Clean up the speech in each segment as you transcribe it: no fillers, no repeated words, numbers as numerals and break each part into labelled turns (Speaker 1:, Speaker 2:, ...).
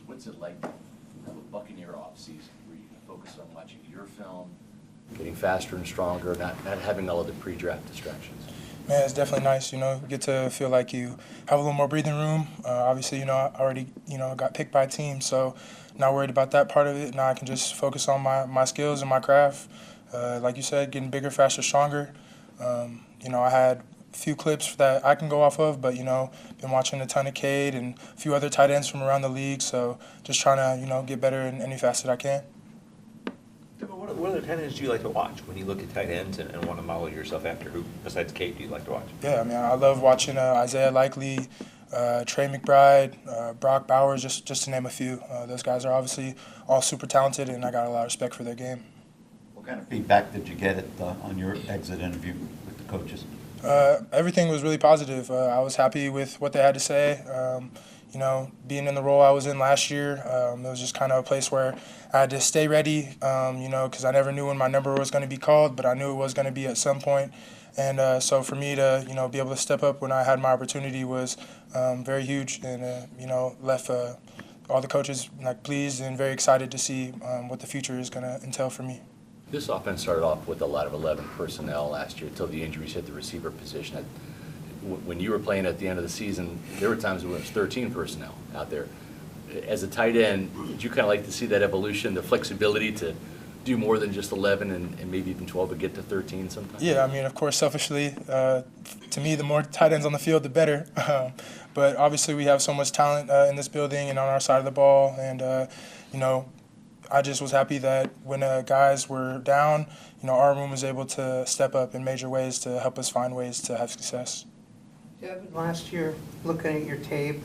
Speaker 1: What's it like to have a Buccaneer offseason where you can focus on watching your film, getting faster and stronger, not having all of the pre-draft distractions?
Speaker 2: Man, it's definitely nice, you get to feel like you have a little more breathing room. Obviously, I already, got picked by a team, so not worried about that part of it. Now I can just focus on my skills and my craft. Like you said, getting bigger, faster, stronger. I had a few clips that I can go off of, but, been watching a ton of Cade and a few other tight ends from around the league, so just trying to, get better in any facet I can.
Speaker 3: What other tight ends do you like to watch when you look at tight ends and want to model yourself after? Who, besides Kate, do you like to watch?
Speaker 2: Yeah, I love watching Isaiah Likely, Trey McBride, Brock Bowers, just to name a few. Those guys are obviously all super talented, and I got a lot of respect for their game.
Speaker 4: What kind of feedback did you get on your exit interview with the coaches?
Speaker 2: Everything was really positive. I was happy with what they had to say. Being in the role I was in last year, it was just kind of a place where I had to stay ready, because I never knew when my number was going to be called, but I knew it was going to be at some point. And so for me to, be able to step up when I had my opportunity was very huge, and, left all the coaches pleased and very excited to see what the future is going to entail for me.
Speaker 1: This offense started off with a lot of 11 personnel last year until the injuries hit the receiver position. When you were playing at the end of the season, there were times when it was 13 personnel out there. As a tight end, did you kind of like to see that evolution, the flexibility to do more than just 11 and maybe even 12 but get to 13 sometimes?
Speaker 2: Yeah, of course, selfishly, to me, the more tight ends on the field, the better. But obviously we have so much talent in this building and on our side of the ball. And, I just was happy that when guys were down, our room was able to step up in major ways to help us find ways to have success.
Speaker 5: Devin, last year, looking at your tape,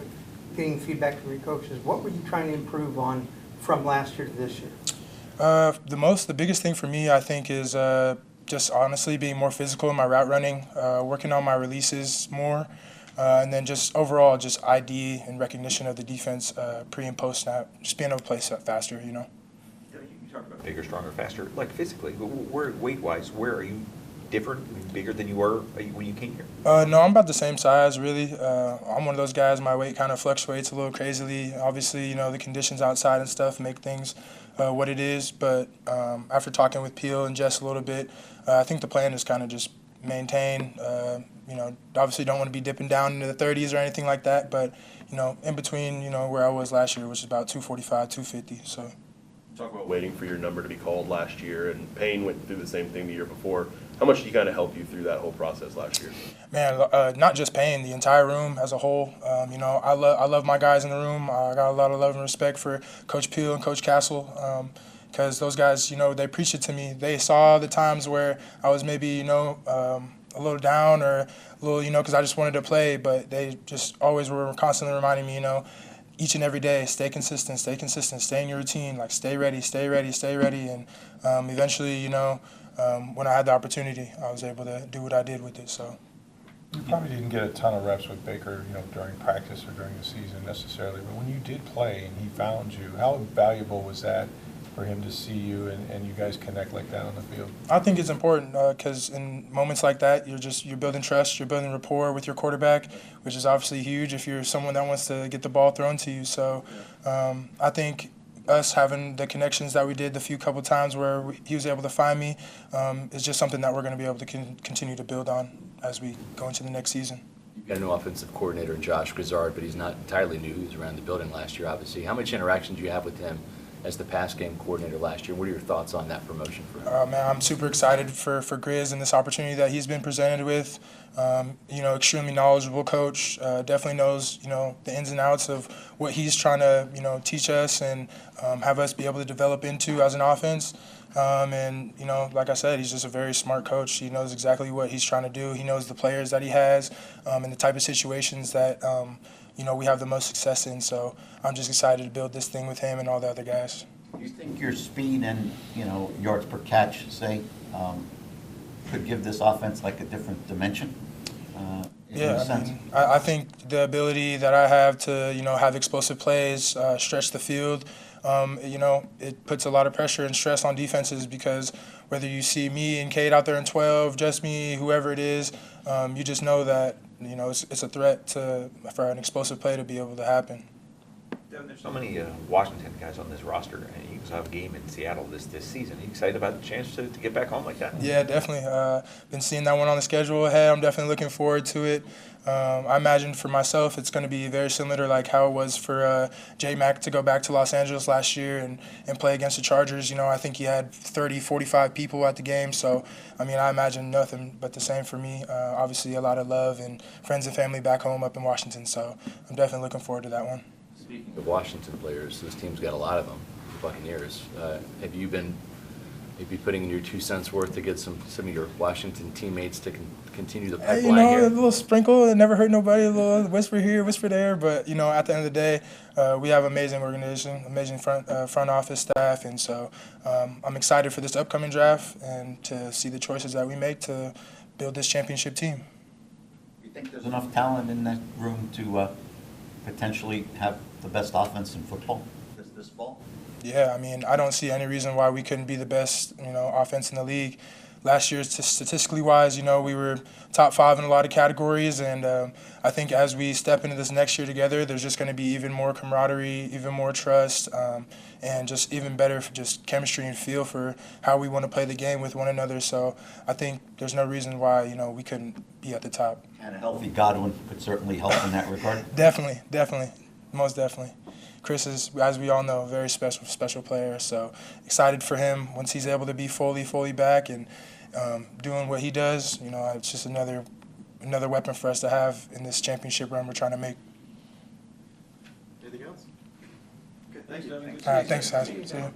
Speaker 5: getting feedback from your coaches, what were you trying to improve on from last year to this year?
Speaker 2: The biggest thing for me, I think, is just honestly being more physical in my route running, working on my releases more, and then just overall just ID and recognition of the defense pre and post snap, just being able to play faster,
Speaker 3: You talk about bigger, stronger, faster, like physically, but weight-wise, where are you different, bigger than you were when you came here?
Speaker 2: No, I'm about the same size, really. I'm one of those guys, my weight kind of fluctuates a little crazily. Obviously, the conditions outside and stuff make things what it is. But after talking with Peel and Jess a little bit, I think the plan is kind of just maintain. Obviously don't want to be dipping down into the 30s or anything like that. But, in between, where I was last year, which is about 245, 250. So.
Speaker 6: Talk about waiting for your number to be called last year, and Payne went through the same thing the year before. How much did he kind of help you through that whole process last year?
Speaker 2: Man, not just Payne, the entire room as a whole. I love my guys in the room. I got a lot of love and respect for Coach Peel and Coach Castle, because those guys, they preached it to me. They saw the times where I was maybe, a little down or a little, because I just wanted to play, but they just always were constantly reminding me, each and every day, stay consistent, stay in your routine, stay ready. And eventually, when I had the opportunity, I was able to do what I did with it. So
Speaker 7: you probably didn't get a ton of reps with Baker, during practice or during the season necessarily, but when you did play and he found you, how valuable was that for him to see you and you guys connect like that on the field?
Speaker 2: I think it's important because in moments like that, you're building trust, you're building rapport with your quarterback, which is obviously huge if you're someone that wants to get the ball thrown to you. So I think us having the connections that we did the couple times where he was able to find me is just something that we're going to be able to continue to build on as we go into the next season.
Speaker 1: You've got a new offensive coordinator, Josh Grizzard, but he's not entirely new. He was around the building last year, obviously. How much interaction do you have with him as the pass game coordinator last year? What are your thoughts on that promotion for him?
Speaker 2: Man, I'm super excited for Grizz and this opportunity that he's been presented with. Extremely knowledgeable coach. Definitely knows, the ins and outs of what he's trying to, teach us and have us be able to develop into as an offense. Like I said, he's just a very smart coach. He knows exactly what he's trying to do. He knows the players that he has and the type of situations that we have the most success in. So I'm just excited to build this thing with him and all the other guys.
Speaker 4: Do you think your speed and, yards per catch, say, could give this offense a different dimension?
Speaker 2: I think the ability that I have to, have explosive plays, stretch the field, it puts a lot of pressure and stress on defenses because whether you see me and Cade out there in 12, just me, whoever it is, you just know that, it's a threat for an explosive play to be able to happen.
Speaker 3: Devin, there's so many Washington guys on this roster, and you guys have a game in Seattle this season. Are you excited about the chance to get back home like that?
Speaker 2: Yeah, definitely. Been seeing that one on the schedule ahead. I'm definitely looking forward to it. I imagine for myself, it's going to be very similar to like how it was for J-Mac to go back to Los Angeles last year and play against the Chargers. You know, I think he had 30, 45 people at the game. So, I mean, I imagine nothing but the same for me. Obviously, a lot of love and friends and family back home up in Washington. So I'm definitely looking forward to that one.
Speaker 1: Speaking of Washington players, this team's got a lot of them, the Buccaneers. Have you been maybe putting in your 2 cents worth to get some of your Washington teammates to continue the pipeline
Speaker 2: You know,
Speaker 1: here?
Speaker 2: a little sprinkle, it never hurt nobody, a little whisper here, whisper there. But, you know, at the end of the day, we have amazing organization, amazing front office staff. And so I'm excited for this upcoming draft and to see the choices that we make to build this championship team.
Speaker 4: You think there's enough talent in that room to potentially have the best offense in football this fall?
Speaker 2: Yeah, I mean, I don't see any reason why we couldn't be the best, you know, offense in the league. Last year, statistically wise, you know, we were top 5 in a lot of categories, and I think as we step into this next year together, there's just going to be even more camaraderie, even more trust, and just even better for just chemistry and feel for how we want to play the game with one another. So I think there's no reason why, you know, we couldn't be at the top.
Speaker 4: And a healthy Godwin could certainly help in that regard.
Speaker 2: Definitely, most definitely. Chris is, as we all know, a very special player. So excited for him once he's able to be fully back and doing what he does. You know, it's just another weapon for us to have in this championship run we're trying to make.
Speaker 8: Anything else? Okay, thanks, Devin. Good to
Speaker 2: All right,
Speaker 8: see you.
Speaker 2: thanks, guys. See you.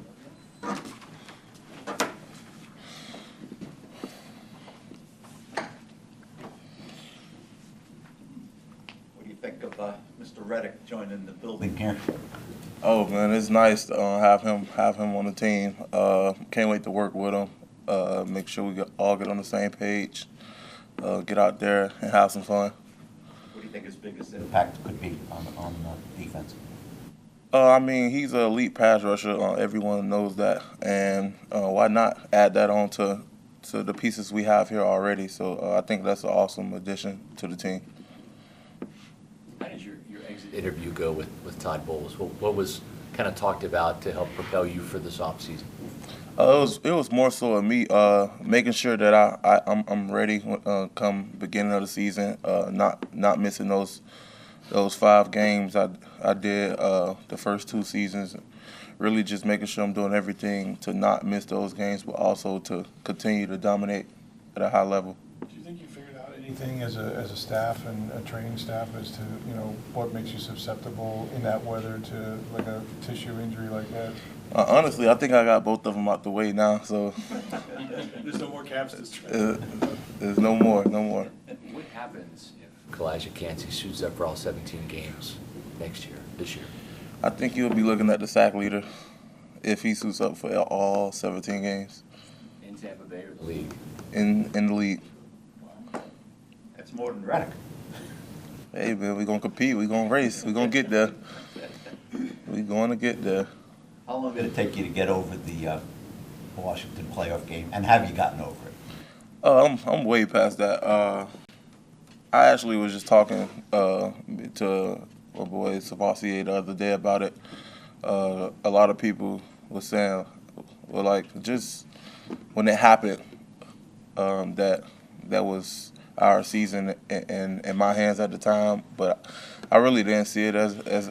Speaker 4: What do you think of Mr. Reddick joining the building here?
Speaker 9: Oh man, it's nice to have him on the team. Can't wait to work with him. Make sure we all get on the same page. Get out there and have some fun.
Speaker 4: What do you think his biggest impact could be on defense?
Speaker 9: I mean, he's an elite pass rusher. Everyone knows that, and why not add that on to the pieces we have here already? So I think that's an awesome addition to the team.
Speaker 1: How did your exit interview go with Todd Bowles? What was kind of talked about to help propel you for this offseason?
Speaker 9: It was more so of me making sure that I'm ready come beginning of the season. Not missing those 5 games I did the first 2 seasons. Really just making sure I'm doing everything to not miss those games, but also to continue to dominate at a high level.
Speaker 7: Do you think you figured out anything as a staff and a training staff as to, you know, what makes you susceptible in that weather to like a tissue injury like that?
Speaker 9: Honestly, I think I got both of them out the way now, so
Speaker 8: There's no more caps this trip.
Speaker 9: there's no more.
Speaker 1: What happens if Calijah Kancey suits up for all 17 games this year?
Speaker 9: I think you'll be looking at the sack leader if he suits up for all 17 games
Speaker 1: In Tampa Bay or the league?
Speaker 9: in the league.
Speaker 4: That's more than Reddick.
Speaker 9: Hey, man, we're going to compete. We're going to race. We're going to get there. We're going to get there.
Speaker 4: How long did it take you to get over the Washington playoff game, and have you gotten over it?
Speaker 9: I'm way past that. I actually was just talking to my boy Savasier the other day about it. A lot of people were saying, well, like, just when it happened, that was our season in my hands at the time, but I really didn't see it as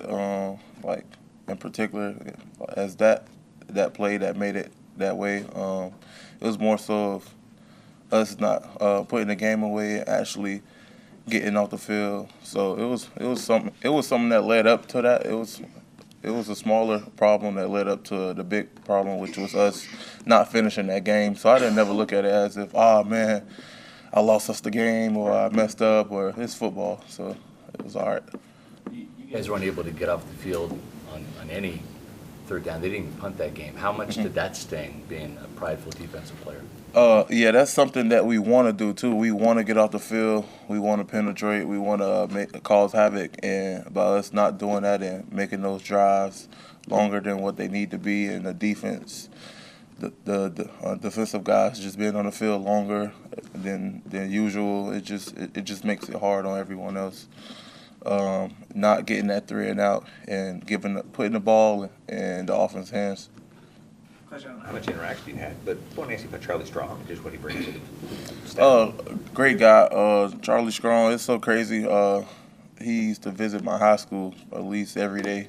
Speaker 9: like in particular as that play that made it that way. It was more so of us not putting the game away and actually getting off the field. So it was something that led up to that. It was a smaller problem that led up to the big problem, which was us not finishing that game. So I didn't never look at it as if, oh man, I lost us the game or I messed up, or it's football. So it was all right.
Speaker 1: You guys weren't able to get off the field on any third down. They didn't even punt that game. How much did that sting, being a prideful defensive player?
Speaker 9: Yeah, that's something that we want to do too. We want to get off the field. We want to penetrate. We want to cause havoc. And by us not doing that and making those drives longer than what they need to be, and the defense, the defensive guys just being on the field longer than usual, it just makes it hard on everyone else. not getting that 3 and out and putting the ball in the offense's hands.
Speaker 3: Question on how much interaction you had, but I want to ask you about Charlie Strong and just what he brings to the staff.
Speaker 9: Great guy. Charlie Strong, it's so crazy. He used to visit my high school at least every day.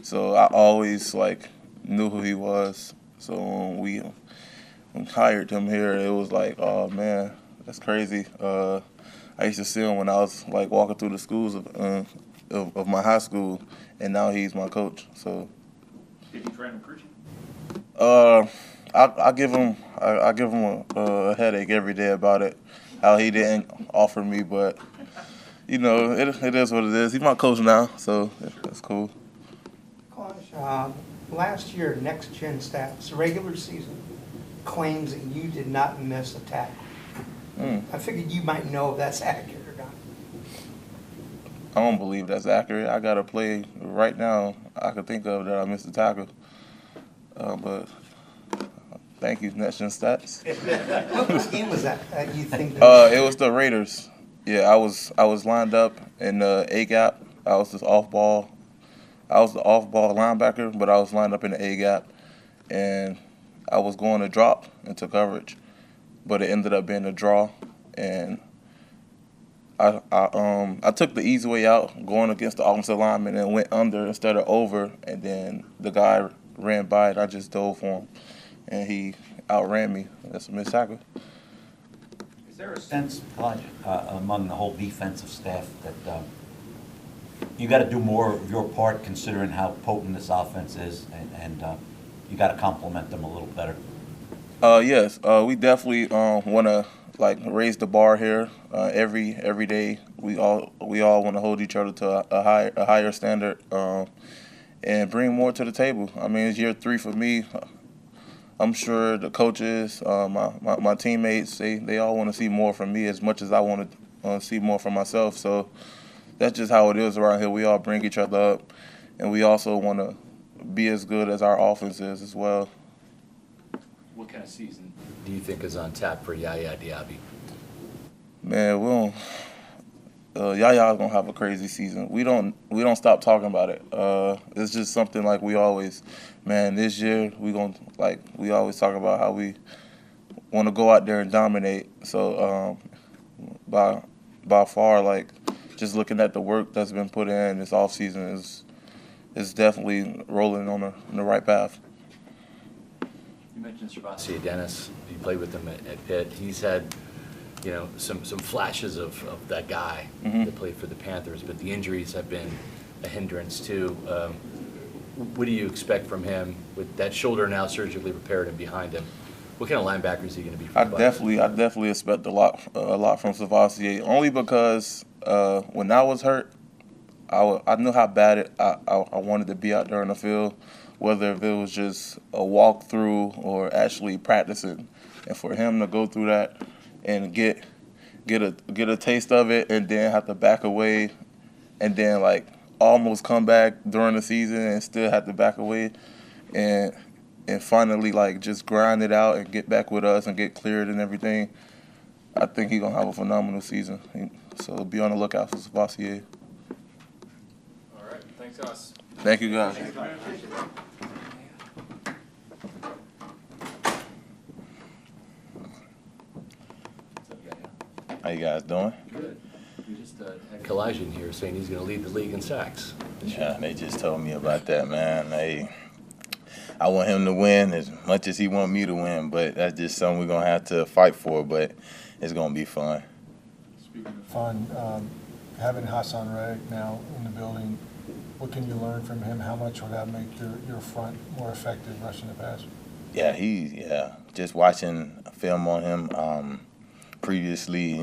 Speaker 9: So I always knew who he was. So when we hired him here, it was like, oh man, that's crazy. I used to see him when I was walking through the schools of my high school, and now he's my coach. So.
Speaker 3: Did he try and recruit you?
Speaker 9: I give him a headache every day about it, how he didn't offer me, but it is what it is. He's my coach now, so that's cool.
Speaker 5: Calijah, last year, Next Gen Stats, regular season, claims that you did not miss a tackle. I figured you might know if that's accurate or not.
Speaker 9: I don't believe that's accurate. I got a play right now I could think of that I missed a tackle. But thank you, Next Gen Stats.
Speaker 5: What game was that? You think?
Speaker 9: It was the Raiders. Yeah, I was lined up in the A gap. I was the off ball linebacker, but I was lined up in the A gap, and I was going to drop into coverage, but it ended up being a draw, and I took the easy way out, going against the offensive lineman, and went under instead of over, and then the guy ran by and I just dove for him, and he outran me. That's a missed tackle.
Speaker 4: Is there a sense, Calijah, among the whole defensive staff that you got to do more of your part considering how potent this offense is, and you got to complement them a little better?
Speaker 9: Yes, we definitely want to raise the bar here every day. We all want to hold each other to a higher standard. And bring more to the table. I mean, it's year 3 for me. I'm sure the coaches, my teammates, they all want to see more from me as much as I want to see more from myself. So that's just how it is around here. We all bring each other up, and we also want to be as good as our offense is as well.
Speaker 1: What kind of season do you think is on tap for Yaya Diaby?
Speaker 9: Man, Yaya's gonna have a crazy season. We don't stop talking about it. It's just something we always, this year we always talk about how we want to go out there and dominate. So by far, just looking at the work that's been put in this offseason is definitely rolling on the right path.
Speaker 1: You mentioned Servacio Dennis. You played with him at Pitt. He's had some flashes of that guy that played for the Panthers, but the injuries have been a hindrance too. What do you expect from him with that shoulder now surgically repaired and behind him? What kind of linebacker is he going to be for the Bucs?
Speaker 9: I definitely expect a lot from Servacio, only because when I was hurt, I knew how bad I wanted to be out there in the field, whether if it was just a walkthrough or actually practicing, and for him to go through that and get a taste of it, and then have to back away, and then almost come back during the season and still have to back away, and finally just grind it out and get back with us and get cleared and everything. I think he's gonna have a phenomenal season. So be on the lookout for Servacio.
Speaker 7: All right, thanks, guys.
Speaker 9: Thank you, guys. How you guys doing?
Speaker 1: Good. We just had Calijah in here saying he's going to lead the league in sacks.
Speaker 10: Yeah, they just told me about that, man. I want him to win as much as he want me to win, but that's just something we're going to have to fight for, but it's going to be fun.
Speaker 7: Speaking of fun, having Hassan Reddick now in the building, what can you learn from him? How much will that make your front more effective rushing the pass?
Speaker 10: Yeah, just watching film on him previously,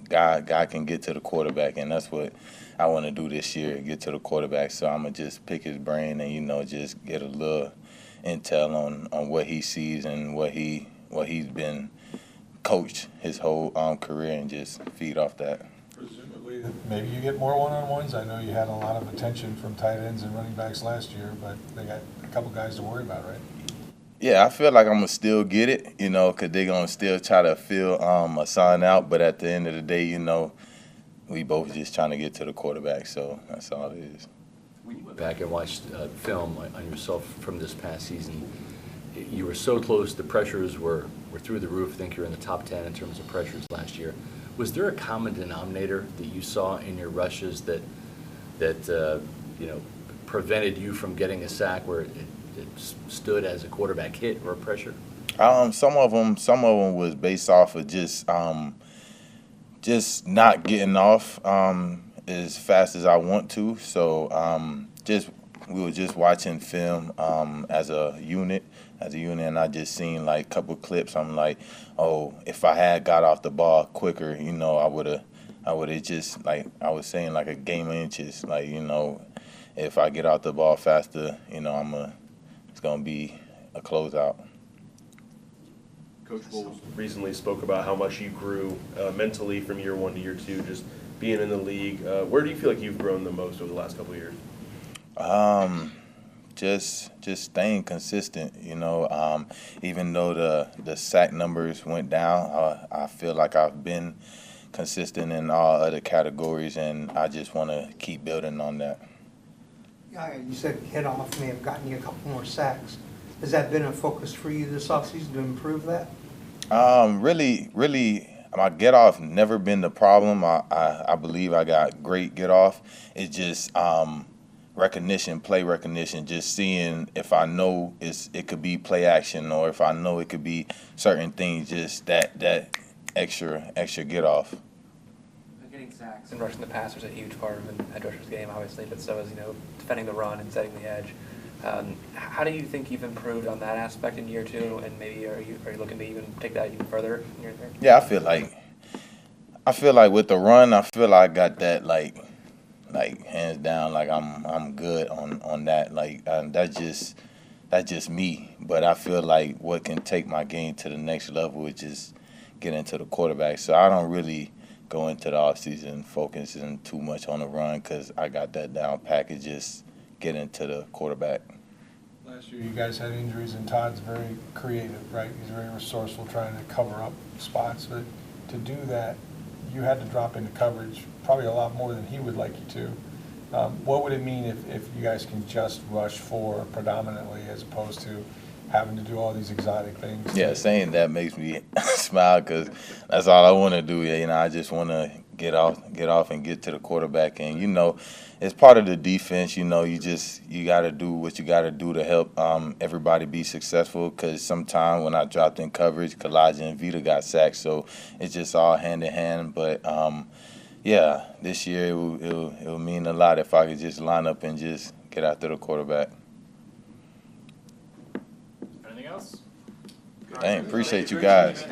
Speaker 10: guy can get to the quarterback, and that's what I want to do this year, get to the quarterback. So I'm going to just pick his brain and, just get a little intel on what he sees and what he's been coached his whole career, and just feed off that.
Speaker 7: Presumably, maybe you get more one-on-ones. I know you had a lot of attention from tight ends and running backs last year, but they got a couple guys to worry about, right?
Speaker 10: Yeah, I feel like I'm going to still get it, because they're going to still try to fill a sign out. But at the end of the day, we both just trying to get to the quarterback. So that's all it is.
Speaker 1: When you went back and watched film on yourself from this past season, you were so close. The pressures were through the roof. I think you're in the top 10 in terms of pressures last year. Was there a common denominator that you saw in your rushes that prevented you from getting a sack where it stood as a quarterback hit or a pressure?
Speaker 10: Some of them was based off of just not getting off as fast as I want to. So we were just watching film as a unit, and I just seen like a couple clips. I'm like, oh, if I had got off the ball quicker, I would have just, like I was saying, like a game of inches. Like, if I get off the ball faster, it's gonna be a closeout.
Speaker 6: Coach Bowles recently spoke about how much you grew mentally from year 1 to year 2, just being in the league. Where do you feel like you've grown the most over the last couple of years?
Speaker 10: Just staying consistent, even though the sack numbers went down, I feel like I've been consistent in all other categories, and I just want to keep building on that.
Speaker 5: Yeah, you said hit off may have gotten you a couple more sacks. Has that been a focus for you this offseason to improve that?
Speaker 10: Really, my get off never been the problem. I believe I got great get off. It's just play recognition, just seeing if I know it could be play action, or if I know it could be certain things, just that extra get off.
Speaker 11: Getting sacks and rushing the passer is a huge part of an edge rusher's game, obviously, but so is defending the run and setting the edge. How do you think you've improved on that aspect in year 2, and maybe are you looking to even take that even further in year 3?
Speaker 10: Yeah, I feel like with the run, I feel like I got that like hands down, like I'm good on that. Like that's just me. But I feel like what can take my game to the next level is just getting to the quarterback. So I don't really go into the offseason focusing too much on the run, because I got that down package. Just get into the quarterback.
Speaker 7: Last year you guys had injuries, and Todd's very creative, right? He's very resourceful, trying to cover up spots. But to do that, you had to drop into coverage probably a lot more than he would like you to. What would it mean if you guys can just rush 4 predominantly, as opposed to having to do all these exotic things?
Speaker 10: Yeah, saying that makes me smile, because that's all I want to do. I just want to get off and get to the quarterback. And it's part of the defense. You got to do what you got to do to help everybody be successful. Because sometimes when I dropped in coverage, Calijah and Vita got sacked, so it's just all hand in hand. But yeah, this year it will mean a lot if I could just line up and just get after the quarterback.
Speaker 8: Anything else?
Speaker 10: Appreciate you guys.